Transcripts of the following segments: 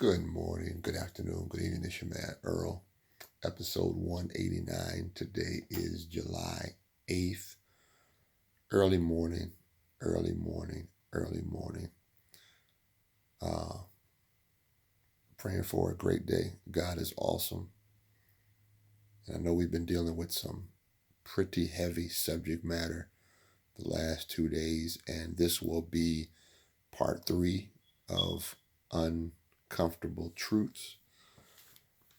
Good morning, good afternoon, good evening. It's your man Earl. Episode 189. Today is July 8th. Early morning, early morning, early morning. Praying for a great day. God is awesome. And I know we've been dealing with some pretty heavy subject matter the last 2 days, and this will be part 3 of Uncomfortable Truths.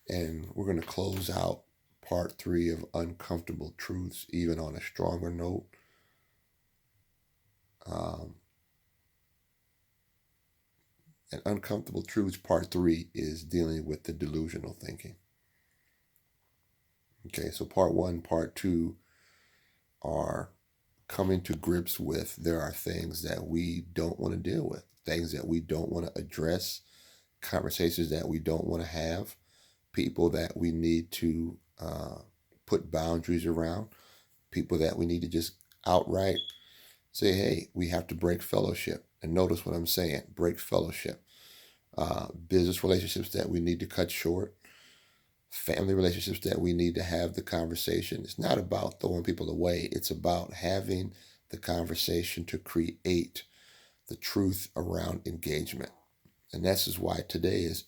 And we're going to close out part 3 of Uncomfortable Truths, even on a stronger note. And Uncomfortable Truths part 3 is dealing with the delusional thinking. Okay, so part 1, part 2 are coming to grips with there are things that we don't want to deal with, things that we don't want to address, conversations that we don't want to have, people that we need to put boundaries around, people that we need to just outright say, hey, we have to break fellowship. And notice what I'm saying, break fellowship. Business relationships that we need to cut short, family relationships that we need to have the conversation. It's not about throwing people away. It's about having the conversation to create the truth around engagement. And this is why today is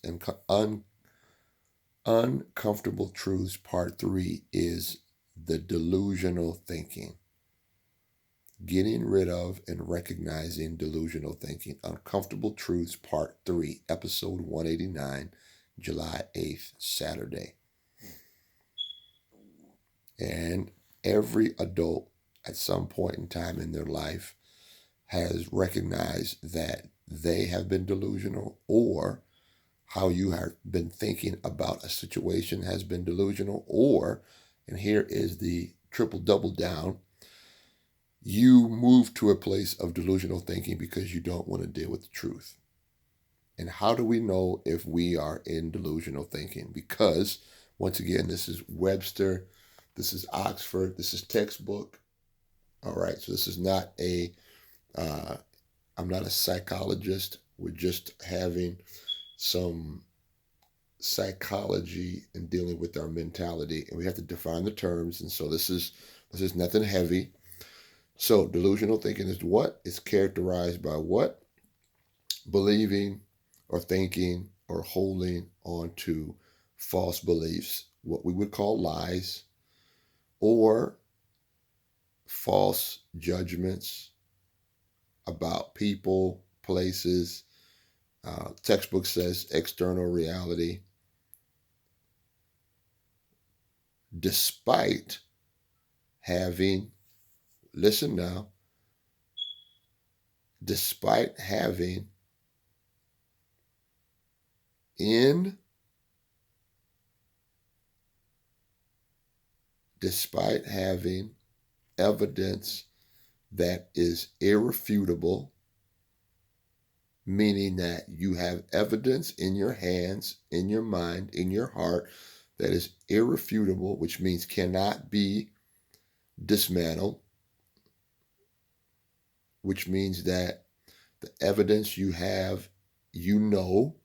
Uncomfortable Truths Part 3 is the delusional thinking. Getting rid of and recognizing delusional thinking. Uncomfortable Truths Part 3, Episode 189, July 8th, Saturday. And every adult at some point in time in their life has recognized that they have been delusional, or how you have been thinking about a situation has been delusional, or, and here is the triple double down, you move to a place of delusional thinking because you don't want to deal with the truth. And how do we know if we are in delusional thinking? Because, once again, this is Webster, this is Oxford, this is textbook. All right, so this is not I'm not a psychologist. We're just having some psychology and dealing with our mentality, and we have to define the terms. And so this is nothing heavy. So delusional thinking is what? It's characterized by what? Believing or thinking or holding on to false beliefs, what we would call lies, or false judgments about people, places. Textbook says external reality. Despite having, listen now, despite having evidence that is irrefutable, meaning that you have evidence in your hands, in your mind, in your heart that is irrefutable, which means cannot be dismantled, which means that the evidence you have, you know,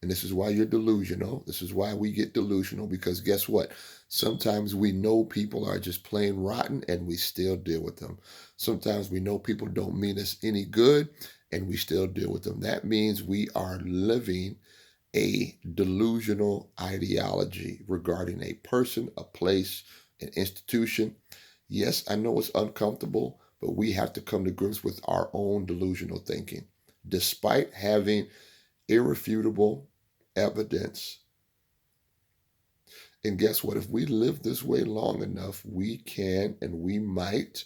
and this is why you're delusional. This is why we get delusional, because guess what? Sometimes we know people are just plain rotten and we still deal with them. Sometimes we know people don't mean us any good and we still deal with them. That means we are living a delusional ideology regarding a person, a place, an institution. Yes, I know it's uncomfortable, but we have to come to grips with our own delusional thinking. Despite having irrefutable evidence. And guess what? If we live this way long enough, we can and we might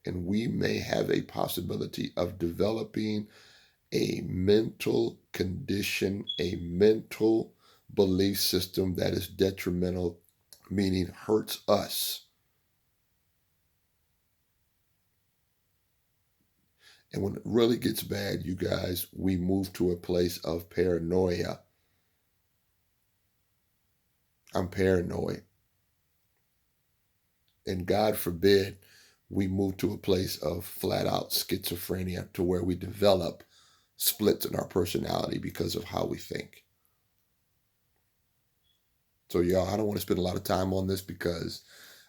and we may have a possibility of developing a mental condition, a mental belief system that is detrimental, meaning hurts us. And when it really gets bad, you guys, we move to a place of paranoia. I'm paranoid. And God forbid we move to a place of flat out schizophrenia to where we develop splits in our personality because of how we think. So, y'all, I don't want to spend a lot of time on this because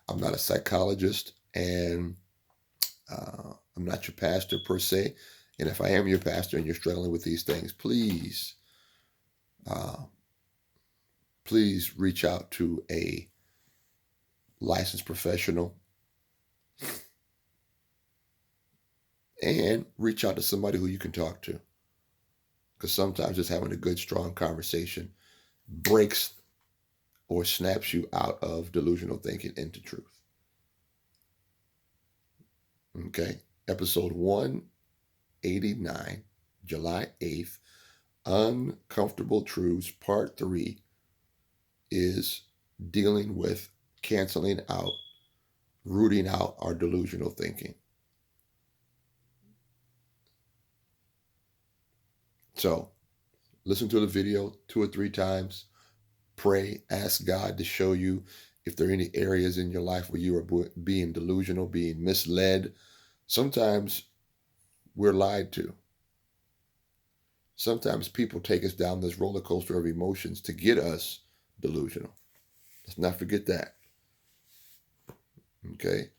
I'm not a psychologist and I'm not your pastor per se. And if I am your pastor and you're struggling with these things, uh, please reach out to a licensed professional and reach out to somebody who you can talk to. Because sometimes just having a good, strong conversation breaks or snaps you out of delusional thinking into truth. Okay? Episode 189, July 8th, Uncomfortable Truths, Part 3, is dealing with canceling out, rooting out our delusional thinking. So, listen to the video 2 or 3 times. Pray, ask God to show you if there are any areas in your life where you are being delusional, being misled. Sometimes we're lied to. Sometimes people take us down this roller coaster of emotions to get us delusional. Let's not forget that. Okay?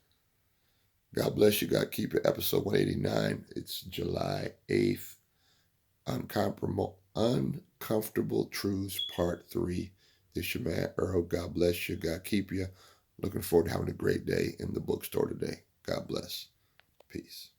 God bless you. God keep it. Episode 189. It's July 8th. Uncomfortable Truths, Part 3. This your man, Earl. God bless you. God keep you. Looking forward to having a great day in the bookstore today. God bless. Peace.